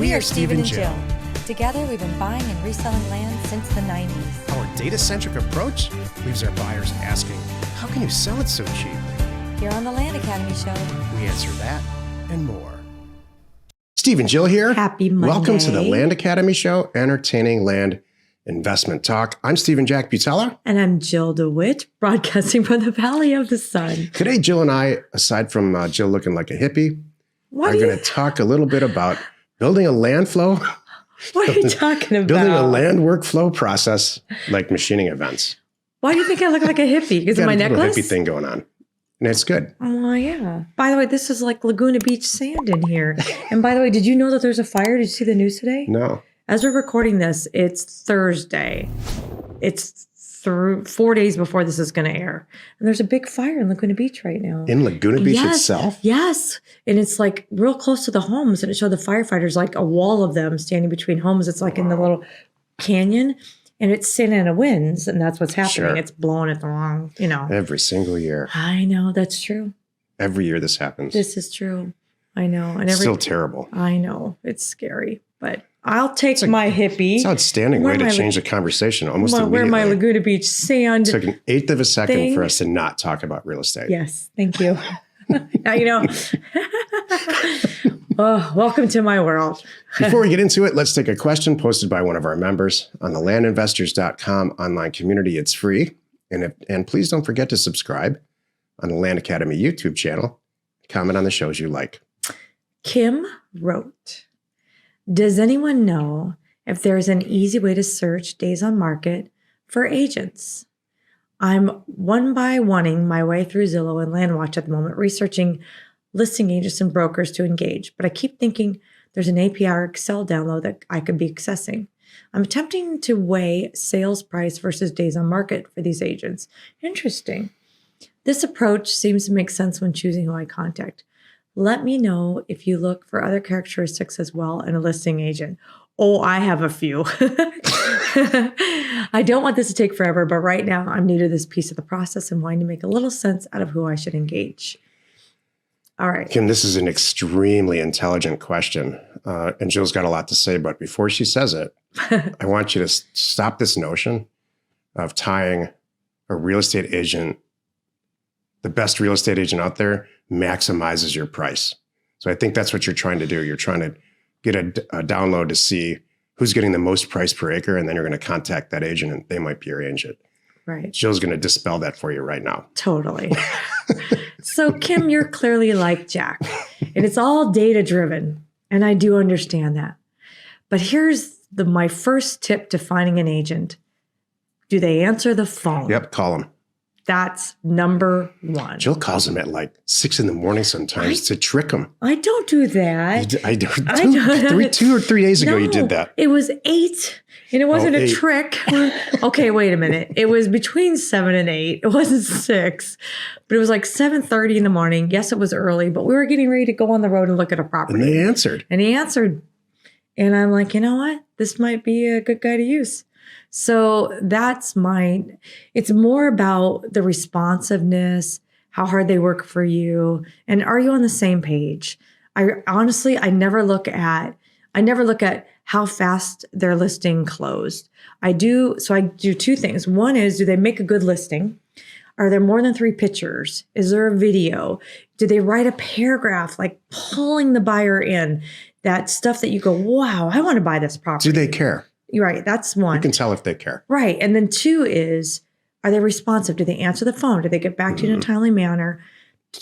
We are Steve and Jill. Together, we've been buying and reselling land since the 90s. Our data-centric approach leaves our buyers asking, how can you sell it so cheap? Here on the Land Academy Show, We answer that and more. Steve and Jill here. Happy Monday. Welcome to the Land Academy Show, entertaining land investment talk. I'm Stephen Jack Butella. And I'm Jill DeWitt, broadcasting from the Valley of the Sun. Today, Jill and I, aside from Jill looking like a hippie, are going to talk a little bit about building a land flow. What are you talking about? Building a land workflow process like machining events. Why do you think I look like a hippie? Because of my necklace? Got a little hippie thing going on. And it's good. Oh, yeah. By the way, this is like Laguna Beach sand in here. And by the way, did you know that there's a fire? Did you see the news today? No. As we're recording this, it's Thursday. It's 4 days before this is going to air. And there's a big fire in Laguna Beach right now. In Laguna Beach itself? Yes. And it's like real close to the homes. And it showed the firefighters, like a wall of them standing between homes. It's like in the little canyon. And it's Santa winds. And that's what's happening. Sure. It's blowing at the wrong, Every single year. I know. That's true. Every year this happens. This is true. I know. And Still terrible. I know. It's scary. But I'll take my hippie. It's an outstanding way to change the conversation almost immediately. Wear my Laguna Beach sand. It took an eighth of a second for us to not talk about real estate. Yes. Thank you. Now, oh, welcome to my world. Before we get into it, let's take a question posted by one of our members on the landinvestors.com online community. It's free. And please don't forget to subscribe on the Land Academy YouTube channel. Comment on the shows you like. Kim wrote, does anyone know if there's an easy way to search days on market for agents? I'm one by oneing my way through Zillow and LandWatch at the moment, researching listing agents and brokers to engage. But I keep thinking there's an API or Excel download that I could be accessing. I'm attempting to weigh sales price versus days on market for these agents. Interesting. This approach seems to make sense when choosing who I contact. Let me know if you look for other characteristics as well in a listing agent. Oh, I have a few. I don't want this to take forever, but right now I'm new to this piece of the process and wanting to make a little sense out of who I should engage. All right. Kim, this is an extremely intelligent question. And Jill's got a lot to say, but before she says it, I want you to stop this notion of tying a real estate agent, the best real estate agent out there, maximizes your price. So I think that's what you're trying to do. You're trying to get a download to see who's getting the most price per acre, and then you're going to contact that agent and they might be your agent. Right. Jill's going to dispel that for you right now. Totally. So Kim, you're clearly like Jack, and it's all data driven. And I do understand that. But here's my first tip to finding an agent. Do they answer the phone? Yep. Call them. That's number one. Jill calls them at like 6 a.m. sometimes to trick them. I don't do that. Two or 3 days ago, you did that. It was 8, and it wasn't a trick. Okay, wait a minute. It was between 7 and 8. It wasn't 6, but it was like 7:30 in the morning. Yes, it was early, but we were getting ready to go on the road and look at a property. And they answered. And he answered. And I'm like, you know what? This might be a good guy to use. So that's it's more about the responsiveness, how hard they work for you, and are you on the same page? I never look at how fast their listing closed. I do two things. One is, do they make a good listing? Are there more than 3 pictures? Is there a video? Do they write a paragraph, like pulling the buyer in? That stuff that you go, wow, I want to buy this property. Do they care? You're right. That's one. You can tell if they care. Right. And then 2 is, are they responsive? Do they answer the phone? Do they get back to you in a timely manner?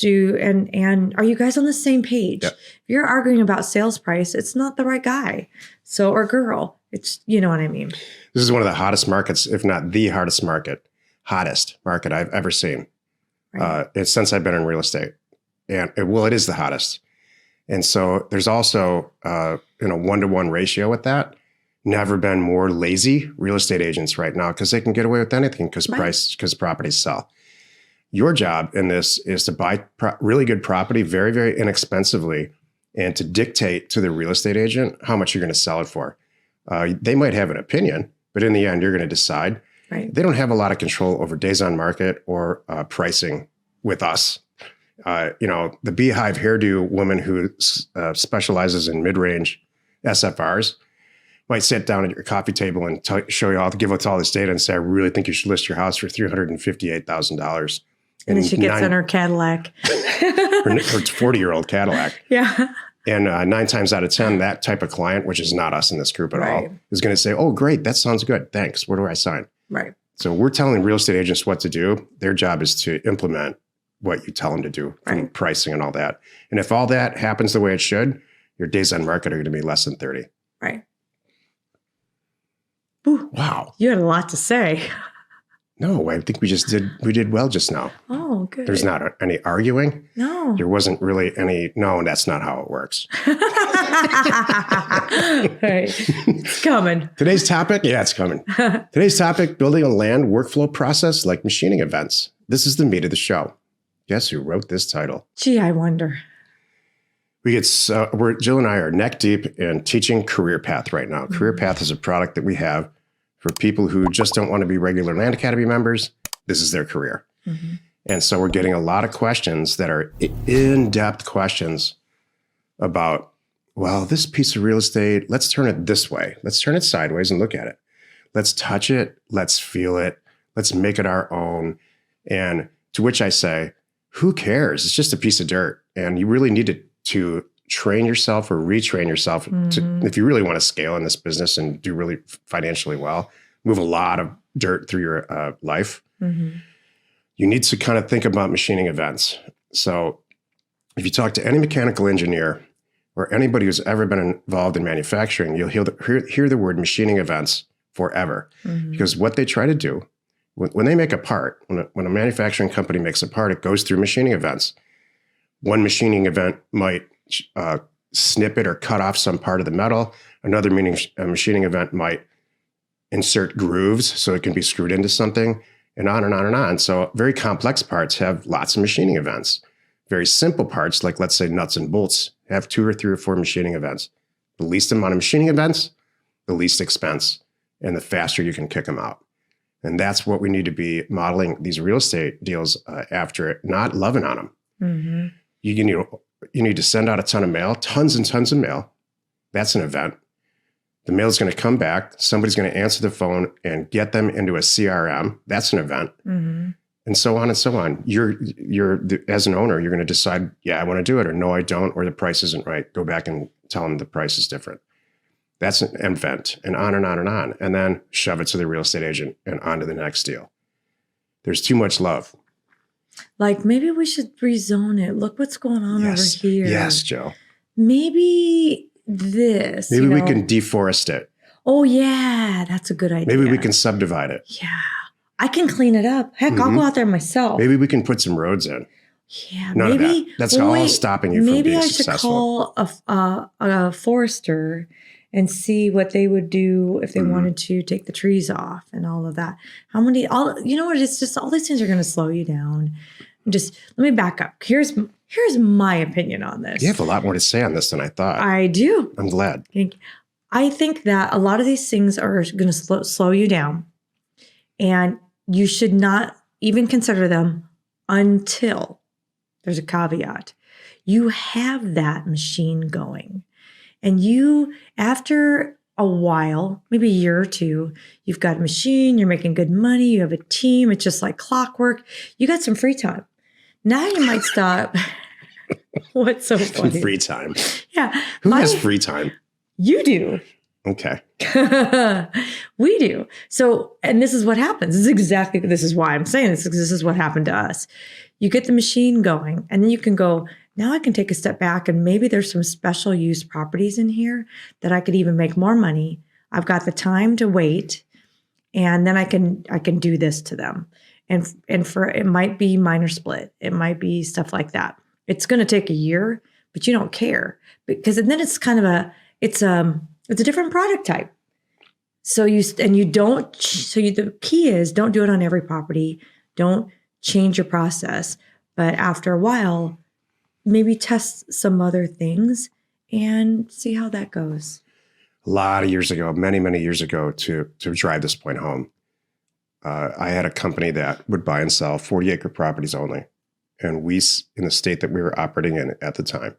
And are you guys on the same page? Yep. If you're arguing about sales price, it's not the right guy. So, or girl. It's, you know what I mean? This is one of the hottest markets, if not the hottest market I've ever seen. Right. It's since I've been in real estate. And it is the hottest. And so there's also in a 1-to-1 ratio with that. Never been more lazy real estate agents right now because they can get away with anything because properties sell. Your job in this is to buy really good property very, very inexpensively and to dictate to the real estate agent how much you're going to sell it for. They might have an opinion, but in the end, you're going to decide. Right. They don't have a lot of control over days on market or pricing with us. The Beehive hairdo woman who specializes in mid-range SFRs, might sit down at your coffee table and show you all, give us all this data and say, I really think you should list your house for $358,000. And then she gets in her Cadillac. her 40-year-old Cadillac. Yeah. And 9 times out of 10, that type of client, which is not us in this group at all, Right. is going to say, oh, great, that sounds good. Thanks. Where do I sign? Right. So we're telling real estate agents what to do. Their job is to implement what you tell them to do, from Right. pricing and all that. And if all that happens the way it should, your days on market are going to be less than 30. Right. Ooh, Wow. you had a lot to say. No, I think we did well just now. Oh, good. There's not any arguing. No. There wasn't really any, no, that's not how it works. Right. It's coming. Today's topic, yeah, it's coming. Today's topic, building a land workflow process like machining events. This is the meat of the show. Guess who wrote this title? Gee, I wonder. Jill and I are neck deep in teaching Career Path right now. Career Path is a product that we have for people who just don't want to be regular Land Academy members. This is their career. Mm-hmm. And so we're getting a lot of questions that are in-depth questions about, well, this piece of real estate, let's turn it this way. Let's turn it sideways and look at it. Let's touch it. Let's feel it. Let's make it our own. And to which I say, who cares? It's just a piece of dirt. And you really need to train yourself or retrain yourself to, if you really want to scale in this business and do really financially well, move a lot of dirt through your life. Mm-hmm. You need to kind of think about machining events. So if you talk to any mechanical engineer or anybody who's ever been involved in manufacturing, you'll hear the word machining events forever. Mm-hmm. Because what they try to do, when they make a part, when a manufacturing company makes a part, it goes through machining events. One machining event might snip it or cut off some part of the metal. Another machining event might insert grooves so it can be screwed into something, and on and on and on. So very complex parts have lots of machining events. Very simple parts, like let's say nuts and bolts, have 2 or 3 or 4 machining events. The least amount of machining events, the least expense, and the faster you can kick them out. And that's what we need to be modeling these real estate deals after, not loving on them. Mm-hmm. You need to send out a ton of mail, tons and tons of mail. That's an event. The mail is going to come back. Somebody's going to answer the phone and get them into a CRM. That's an event. Mm-hmm. And so on and so on. As an owner, you're going to decide, yeah, I want to do it, or no, I don't, or the price isn't right. Go back and tell them the price is different. That's an event, and on and on and on. And then shove it to the real estate agent and on to the next deal. There's too much love. Like, maybe we should rezone it. Look what's going on over here. Yes, Joe. Maybe this. Maybe we can deforest it. Oh, yeah. That's a good idea. Maybe we can subdivide it. Yeah. I can clean it up. Heck, I'll go out there myself. Maybe we can put some roads in. Yeah. None maybe, of that. That's all stopping you from being successful. Maybe I should call a forester and see what they would do if they wanted to take the trees off and all of that. You know what? It's just all these things are going to slow you down. Just let me back up. Here's my opinion on this. You have a lot more to say on this than I thought. I do. I'm glad. I think that a lot of these things are going to slow you down, and you should not even consider them until there's a caveat. You have that machine going. And you, after a while, maybe a year or two, you've got a machine, you're making good money, you have a team, it's just like clockwork. You got some free time. Now you might stop. What's so funny? Free time. Yeah. Who has free time? You do. Okay. We do. So, and this is what happens. This is why I'm saying this, because this is what happened to us. You get the machine going, and then you can go, now I can take a step back, and maybe there's some special use properties in here that I could even make more money. I've got the time to wait, and then I can do this to them. And for it might be minor split. It might be stuff like that. It's going to take a year, but you don't care, because then it's kind of it's a different product type. So the key is, don't do it on every property. Don't change your process. But after a while, maybe test some other things and see how that goes. A lot of years ago, many, many years ago, to drive this point home, I had a company that would buy and sell 40-acre properties only. And we, in the state that we were operating in at the time,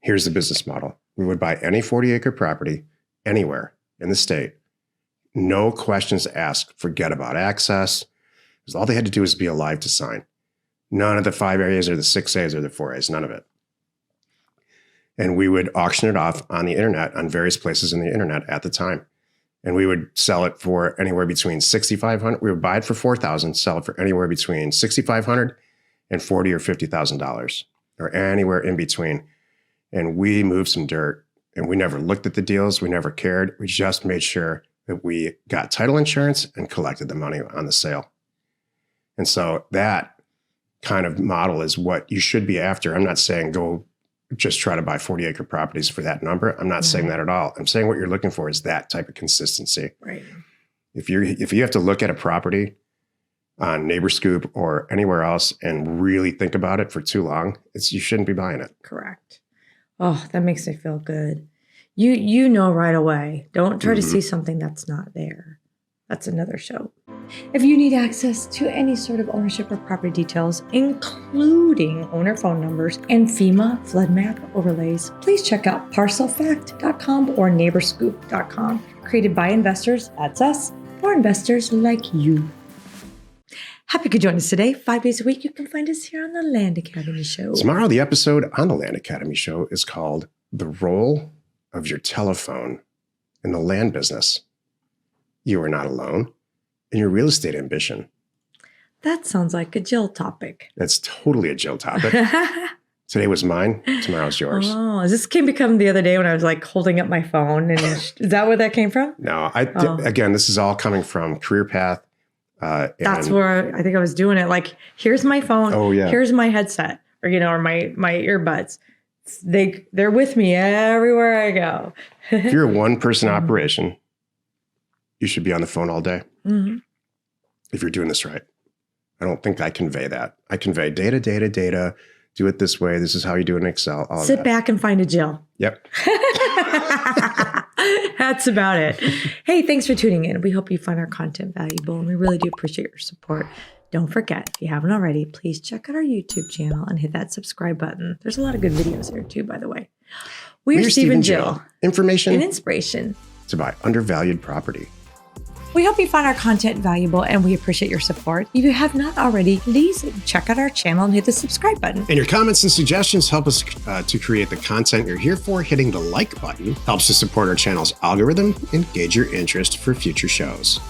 Here's the business model. We would buy any 40-acre property anywhere in the state. No questions asked. Forget about access. Because all they had to do was be alive to sign. None of the 5As or the 6As or the 4As, none of it. And we would auction it off on the internet, on various places in the internet at the time. And we would sell it for anywhere between $6,500. We would buy it for $4,000, sell it for anywhere between $6,500 and $40,000 or $50,000, or anywhere in between. And we moved some dirt, and we never looked at the deals. We never cared. We just made sure that we got title insurance and collected the money on the sale. And so that kind of model is what you should be after. I'm not saying go just try to buy 40-acre properties for that number. I'm not saying that at all. I'm saying what you're looking for is that type of consistency. Right. If you have to look at a property on Neighbor Scoop or anywhere else and really think about it for too long, you shouldn't be buying it. Correct. Oh, that makes me feel good. You know right away. Don't try to see something that's not there. That's another show. If you need access to any sort of ownership or property details, including owner phone numbers and FEMA flood map overlays, please check out parcelfact.com or neighborscoop.com. Created by investors, that's us, for investors like you. Happy you could join us today. 5 days a week, you can find us here on the Land Academy Show. Tomorrow, the episode on the Land Academy Show is called The Role of Your Telephone in the Land Business. You are not alone in your real estate ambition. That sounds like a Jill topic. That's totally a Jill topic. Today was mine. Tomorrow's yours. Oh, this came become the other day when I was like holding up my phone. And is that where that came from? No, again, this is all coming from Career Path. That's where I think I was doing it. Like, here's my phone. Oh, yeah. Here's my headset, or or my earbuds. They're with me everywhere I go. If you're a one-person operation, you should be on the phone all day. Mm-hmm. If you're doing this right. I don't think I convey that. I convey data, data, data. Do it this way. This is how you do it in Excel. All Sit back and find a Jill. Yep. That's about it. Hey, thanks for tuning in. We hope you find our content valuable, and we really do appreciate your support. Don't forget, if you haven't already, please check out our YouTube channel and hit that subscribe button. There's a lot of good videos there too, by the way. We're Steve and Jill. Information and inspiration to buy undervalued property. We hope you find our content valuable, and we appreciate your support. If you have not already, please check out our channel and hit the subscribe button. And your comments and suggestions help us to create the content you're here for. Hitting the like button helps to support our channel's algorithm and gauge your interest for future shows.